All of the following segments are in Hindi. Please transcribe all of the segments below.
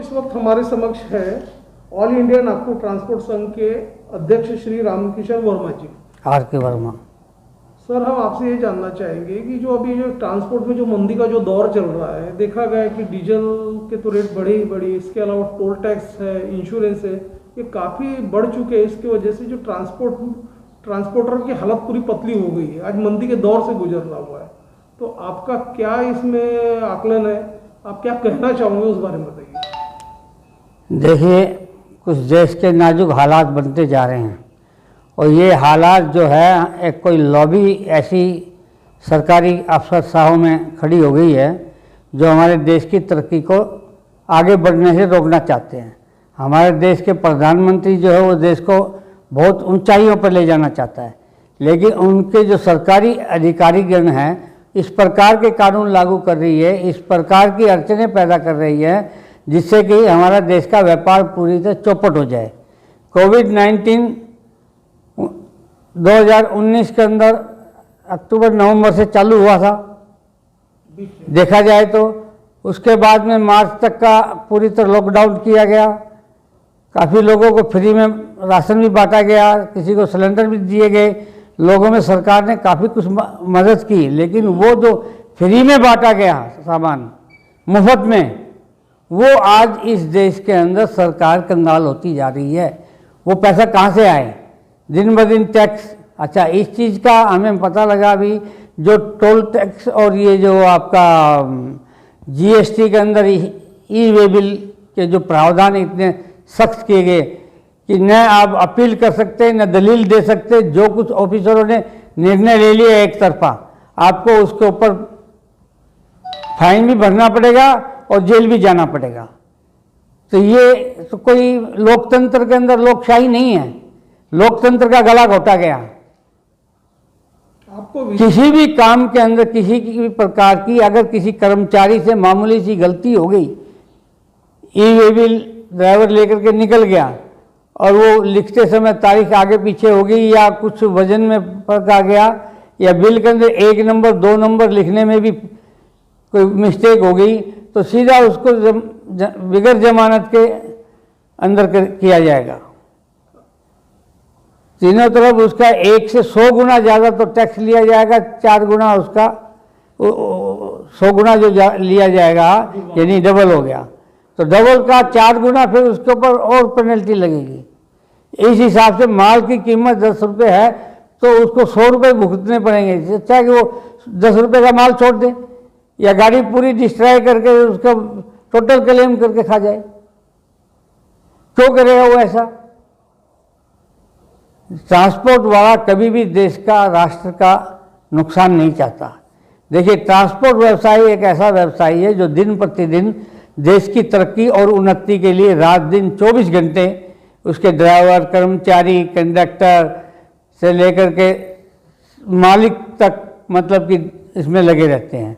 इस वक्त हमारे समक्ष है ऑल इंडिया नागपुर ट्रांसपोर्ट संघ के अध्यक्ष श्री रामकिशन वर्मा जी। आर के वर्मा। सर, हम आपसे ये जानना चाहेंगे कि जो अभी जो ट्रांसपोर्ट में जो मंदी का जो दौर चल रहा है, देखा गया है कि डीजल के तो रेट बढ़े ही बढ़े, इसके अलावा टोल टैक्स है, इंश्योरेंस है, ये काफ़ी बढ़ चुके हैं। इसकी वजह से जो ट्रांसपोर्टर की हालत पूरी पतली हो गई है, आज मंदी के दौर से गुजरना हुआ है। तो आपका क्या इसमें आकलन है, आप क्या कहना चाहोगे उस बारे में बताइए। देखिए, कुछ देश के नाजुक हालात बनते जा रहे हैं और ये हालात जो है एक कोई लॉबी ऐसी सरकारी अफसरशाहों में खड़ी हो गई है जो हमारे देश की तरक्की को आगे बढ़ने से रोकना चाहते हैं। हमारे देश के प्रधानमंत्री जो है वो देश को बहुत ऊंचाइयों पर ले जाना चाहता है, लेकिन उनके जो सरकारी अधिकारीगण हैं इस प्रकार के कानून लागू कर रही है, इस प्रकार की अड़चनें पैदा कर रही है जिससे कि हमारा देश का व्यापार पूरी तरह चौपट हो जाए। कोविड-19 2019 के अंदर अक्टूबर-नवंबर से चालू हुआ था देखा जाए तो, उसके बाद में मार्च तक का पूरी तरह लॉकडाउन किया गया। काफ़ी लोगों को फ्री में राशन भी बांटा गया, किसी को सिलेंडर भी दिए गए, लोगों में सरकार ने काफ़ी कुछ मदद की। लेकिन वो जो फ्री में बांटा गया सामान मुफ्त में, वो आज इस देश के अंदर सरकार कंगाल होती जा रही है। वो पैसा कहाँ से आए? दिन ब दिन टैक्स। अच्छा, इस चीज़ का हमें पता लगा अभी जो टोल टैक्स और ये जो आपका जीएसटी के अंदर ई वे बिल के जो प्रावधान इतने सख्त किए गए कि न आप अपील कर सकते न दलील दे सकते, जो कुछ ऑफिसरों ने निर्णय ले लिया एक तरफा, आपको उसके ऊपर फाइन भी भरना पड़ेगा और जेल भी जाना पड़ेगा। तो ये तो कोई लोकतंत्र के अंदर लोकशाही नहीं है, लोकतंत्र का गला घोटा गया। आपको किसी भी काम के अंदर किसी भी प्रकार की अगर किसी कर्मचारी से मामूली सी गलती हो गई, ई वे बिल ड्राइवर लेकर के निकल गया और वो लिखते समय तारीख आगे पीछे हो गई या कुछ वजन में फर्क आ गया या बिल के अंदर 1 नंबर 2 नंबर लिखने में भी कोई मिस्टेक हो गई, तो सीधा उसको बगैर जमानत के अंदर किया जाएगा। तीनों तरफ उसका 1 से 100 गुना ज़्यादा तो टैक्स लिया जाएगा, 4 गुना उसका 100 गुना जो लिया जाएगा यानी डबल हो गया, तो डबल का 4 गुना फिर उसके ऊपर और पेनल्टी लगेगी। इस हिसाब से माल की कीमत 10 रुपये है तो उसको 100 रुपये भुगतने पड़ेंगे। अच्छा है कि वो 10 रुपये का माल छोड़ दे या गाड़ी पूरी डिस्ट्रॉय करके उसका टोटल क्लेम करके खा जाए। क्यों करेगा वो ऐसा? ट्रांसपोर्ट वाला कभी भी देश का राष्ट्र का नुकसान नहीं चाहता। देखिए, ट्रांसपोर्ट व्यवसाय एक ऐसा व्यवसाय है जो दिन प्रतिदिन देश की तरक्की और उन्नति के लिए रात दिन 24 घंटे उसके ड्राइवर, कर्मचारी, कंडक्टर से लेकर के मालिक तक मतलब कि इसमें लगे रहते हैं।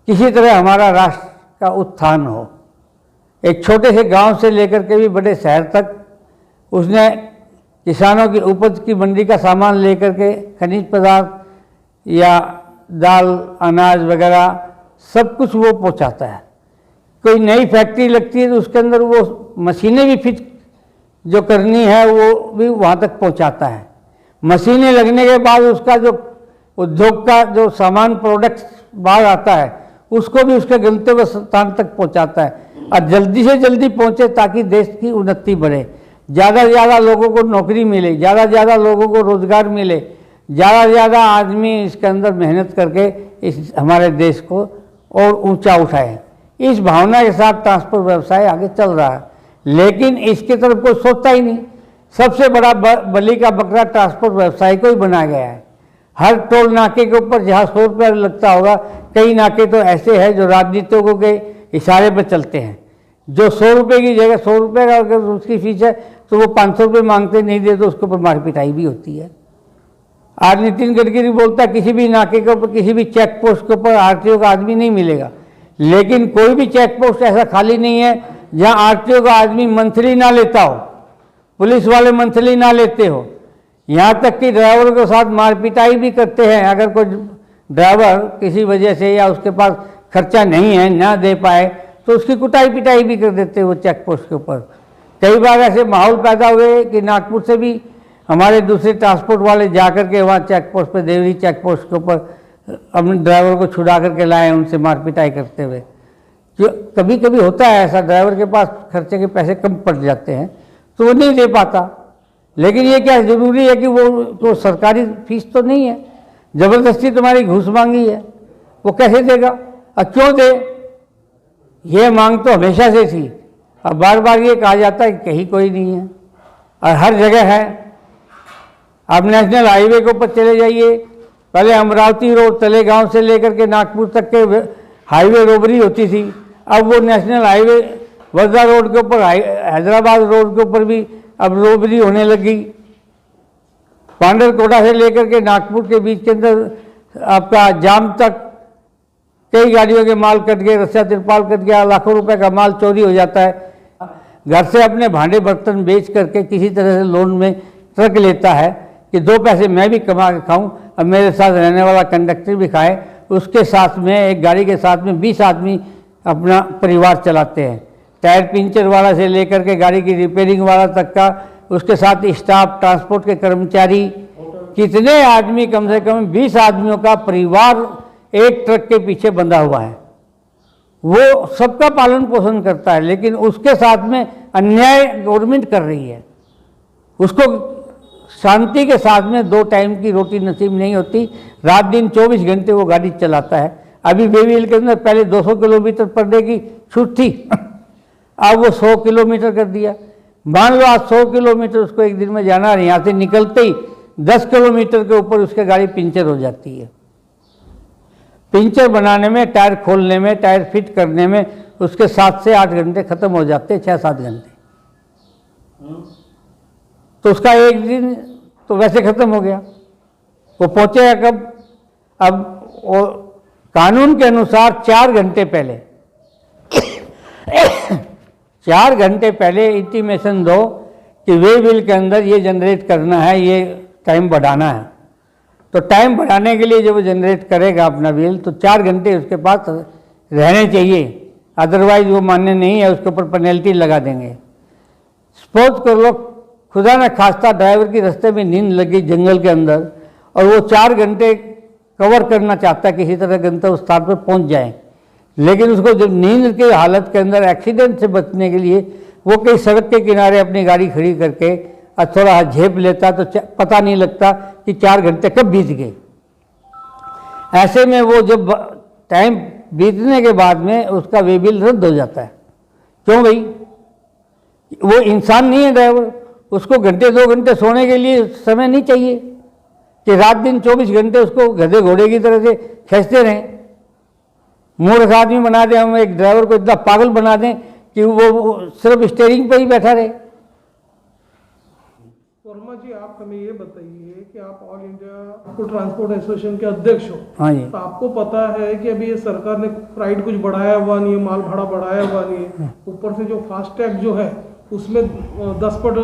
किसी तरह हमारा राष्ट्र का उत्थान हो। एक छोटे से गांव से लेकर के भी बड़े शहर तक उसने किसानों की उपज की मंडी का सामान लेकर के खनिज पदार्थ या दाल, अनाज वगैरह सब कुछ वो पहुंचाता है। कोई नई फैक्ट्री लगती है तो उसके अंदर वो मशीनें भी फिट जो करनी है वो भी वहाँ तक पहुँचाता है। मशीनें लगने के बाद उसका जो उद्योग का जो सामान प्रोडक्ट्स बाहर आता है उसको भी उसके गंतव्य स्थान तक पहुँचाता है और जल्दी से जल्दी पहुँचे ताकि देश की उन्नति बढ़े, ज़्यादा से ज़्यादा लोगों को नौकरी मिले, ज़्यादा से ज़्यादा लोगों को रोजगार मिले, ज़्यादा से ज़्यादा आदमी इसके अंदर मेहनत करके इस हमारे देश को और ऊंचा उठाए। इस भावना के साथ ट्रांसपोर्ट व्यवसाय आगे चल रहा है, लेकिन इसकी तरफ कोई सोचता ही नहीं। सबसे बड़ा बलि का बकरा ट्रांसपोर्ट व्यवसाय को ही बनाया गया है। हर टोल नाके के ऊपर जहाँ 100 रुपये लगता होगा, कई नाके तो ऐसे हैं जो राजनीतिकों के इशारे पर चलते हैं, जो 100 रुपये की जगह 100 रुपये का अगर उसकी फीस है तो वो 500 रुपये मांगते, नहीं दे तो उसके ऊपर मार पिटाई भी होती है। आज नितिन गडकरी बोलता किसी भी नाके के ऊपर, किसी भी चेक पोस्ट के ऊपर आरटीओ का आदमी नहीं मिलेगा, लेकिन कोई भी चेक पोस्ट ऐसा खाली नहीं है जहां आरटीओ का आदमी मंथली ना लेता हो, पुलिस वाले मंथली ना लेते हो। यहाँ तक कि ड्राइवरों के साथ मार पिटाई भी करते हैं। अगर कोई ड्राइवर किसी वजह से या उसके पास खर्चा नहीं है, ना दे पाए, तो उसकी कुटाई पिटाई भी कर देते हैं वो चेक पोस्ट के ऊपर। कई बार ऐसे माहौल पैदा हुए कि नागपुर से भी हमारे दूसरे ट्रांसपोर्ट वाले जाकर के वहाँ चेक पोस्ट पे, देवरी चेक पोस्ट के ऊपर अपने ड्राइवर को छुड़ा करके लाए, उनसे मार पिटाई करते हुए। जो कभी कभी होता है ऐसा, ड्राइवर के पास खर्चे के पैसे कम पड़ जाते हैं तो वो नहीं दे पाता, लेकिन ये क्या ज़रूरी है कि वो तो सरकारी फीस तो नहीं है, ज़बरदस्ती तुम्हारी घूस मांगी है, वो कैसे देगा और क्यों दे? ये मांग तो हमेशा से थी। अब बार बार ये कहा जाता है कि कहीं कोई नहीं है और हर जगह है। आप नेशनल हाईवे के ऊपर चले जाइए, पहले अमरावती रोड तलेगांव से लेकर के नागपुर तक के हाईवे रोबरी होती थी, अब वो नेशनल हाईवे वर्धा रोड के ऊपर, हैदराबाद रोड के ऊपर भी अब रोबरी होने लगी। पांडरकोटा से लेकर के नागपुर के बीच के अंदर आपका जाम तक कई गाड़ियों के माल कट गए, रस्सा तिरपाल कट गया, लाखों रुपए का माल चोरी हो जाता है। घर से अपने भांडे बर्तन बेच करके किसी तरह से लोन में ट्रक लेता है कि 2 पैसे मैं भी कमा के खाऊं और मेरे साथ रहने वाला कंडक्टर भी खाए। उसके साथ में एक गाड़ी के साथ में 20 आदमी अपना परिवार चलाते हैं, टायर पंचर वाला से लेकर के गाड़ी की रिपेयरिंग वाला तक का, उसके साथ स्टाफ, ट्रांसपोर्ट के कर्मचारी, कितने आदमी, कम से कम 20 आदमियों का परिवार एक ट्रक के पीछे बंधा हुआ है। वो सबका पालन पोषण करता है, लेकिन उसके साथ में अन्याय गवर्नमेंट कर रही है। उसको शांति के साथ में 2 टाइम की रोटी नसीब नहीं होती, रात दिन 24 घंटे वो गाड़ी चलाता है। अभी बेबील के अंदर पहले 200 किलोमीटर पर डे की छूट थी, अब वो 100 किलोमीटर कर दिया। मान लो आज 100 किलोमीटर उसको एक दिन में जाना है, यहाँ से निकलते ही 10 किलोमीटर के ऊपर उसकी गाड़ी पंचर हो जाती है। पंचर बनाने में, टायर खोलने में, टायर फिट करने में उसके 7 से 8 घंटे खत्म हो जाते हैं, 6-7 घंटे। तो उसका एक दिन तो वैसे खत्म हो गया। वो पहुंचेगा कब? अब वो कानून के अनुसार 4 घंटे पहले 4 घंटे पहले इंटीमेशन दो कि वे बिल के अंदर ये जनरेट करना है, ये टाइम बढ़ाना है। तो टाइम बढ़ाने के लिए जब वो जनरेट करेगा अपना बिल तो 4 घंटे उसके पास रहने चाहिए, अदरवाइज वो मान्य नहीं है, उसके ऊपर पेनल्टी लगा देंगे। सपोज कर लो खुदा न खास्ता ड्राइवर की रास्ते में नींद लगी जंगल के अंदर और वो 4 घंटे कवर करना चाहता है, किसी तरह गंतव्य स्थान पर पहुंच जाए, लेकिन उसको जब नींद की हालत के अंदर एक्सीडेंट से बचने के लिए वो कई सड़क के किनारे अपनी गाड़ी खड़ी करके और थोड़ा झेप लेता तो पता नहीं लगता कि 4 घंटे कब बीत गए। ऐसे में वो जब टाइम बीतने के बाद में उसका वे बिल रद्द हो जाता है। क्यों भाई? वो इंसान नहीं है ड्राइवर, उसको घंटे 2 घंटे सोने के लिए समय नहीं चाहिए कि रात दिन 24 घंटे उसको गधे घोड़े की तरह से खींचते रहें। मूर्ख आदमी बना दें हम, एक ड्राइवर को इतना पागल बना दें कि वो सिर्फ स्टीयरिंग पर ही बैठा रहे। वर्मा जी, आप हमें ये बताइए कि आप ऑल इंडिया ट्रांसपोर्ट एसोसिएशन के अध्यक्ष हो। हाँ जी। तो आपको पता है कि अभी ये सरकार ने प्राइड कुछ बढ़ाया हुआ नहीं है, माल भाड़ा बढ़ाया हुआ नहीं है, ऊपर से जो फास्टैग जो है उसमें 10 पर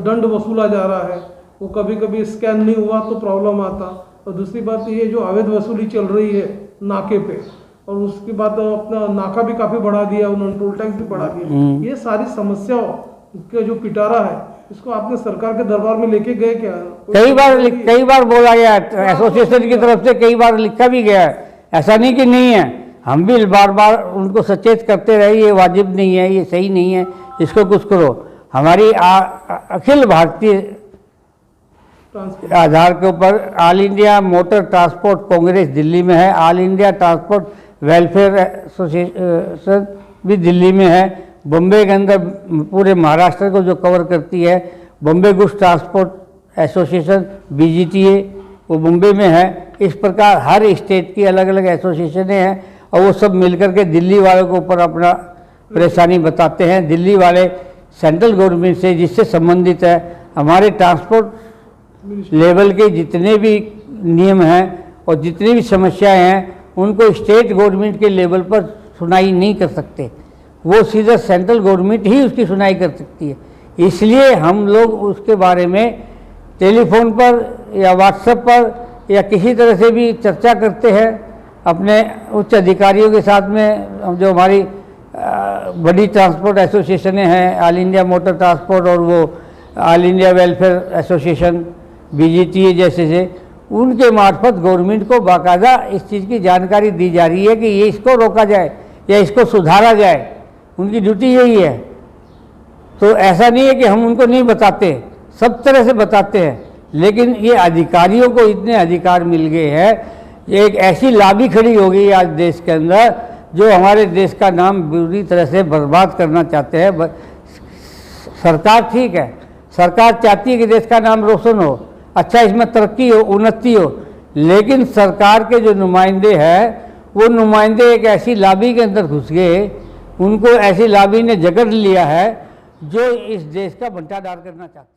दंड वसूला जा रहा है, वो कभी कभी स्कैन नहीं हुआ तो प्रॉब्लम आता। और दूसरी बात ये जो अवैध वसूली चल रही है नाके पे, और उसके बाद अपना नाका भी काफ़ी बढ़ा दिया उन्होंने, टोल टैक्स भी बढ़ा दिया। ये सारी समस्याओं का जो पिटारा है इसको आपने सरकार के दरबार में लेके गए क्या? कई बार बोला गया, एसोसिएशन की तरफ से कई बार लिखा भी गया है, ऐसा नहीं कि नहीं है। हम भी बार बार उनको सचेत करते रहे ये वाजिब नहीं है, ये सही नहीं है, इसको कुछ करो। हमारी अखिल भारतीय आधार के ऊपर all India motor transport Congress Delhi में है, all India transport welfare association भी दिल्ली में है, बम्बे के अंदर पूरे महाराष्ट्र को जो कवर करती है Bombay goods transport association BGTA वो बम्बे में है। इस प्रकार हर स्टेट की अलग अलग एसोसिएशनें हैं और वो सब मिलकर के दिल्ली वालों के ऊपर अपना परेशानी बताते हैं। दिल्ली वाले सेंट्रल गवर्नमेंट से जिससे संबंधित है, हमारे ट्रांसपोर्ट लेवल के जितने भी नियम हैं और जितनी भी समस्याएं हैं उनको स्टेट गवर्नमेंट के लेवल पर सुनाई नहीं कर सकते, वो सीधा सेंट्रल गवर्नमेंट ही उसकी सुनाई कर सकती है। इसलिए हम लोग उसके बारे में टेलीफोन पर या व्हाट्सएप पर या किसी तरह से भी चर्चा करते हैं अपने उच्च अधिकारियों के साथ में, जो हमारी बड़ी ट्रांसपोर्ट एसोसिएशनें हैं, ऑल इंडिया मोटर ट्रांसपोर्ट और वो all India welfare association BGTA जैसे से, उनके मार्फत गवर्नमेंट को बाकायदा इस चीज़ की जानकारी दी जा रही है कि ये इसको रोका जाए या इसको सुधारा जाए। उनकी ड्यूटी यही है। तो ऐसा नहीं है कि हम उनको नहीं बताते, सब तरह से बताते हैं, लेकिन ये अधिकारियों को इतने अधिकार मिल गए हैं, एक ऐसी लाबी खड़ी हो गई आज देश के अंदर जो हमारे देश का नाम बुरी तरह से बर्बाद करना चाहते हैं। सरकार ठीक है, सरकार चाहती है कि देश का नाम रोशन हो, अच्छा इसमें तरक्की हो, उन्नति हो, लेकिन सरकार के जो नुमाइंदे हैं वो नुमाइंदे एक ऐसी लाबी के अंदर घुस गए, उनको ऐसी लाबी ने जकड़ लिया है जो इस देश का बंटाढार करना चाहते हैं।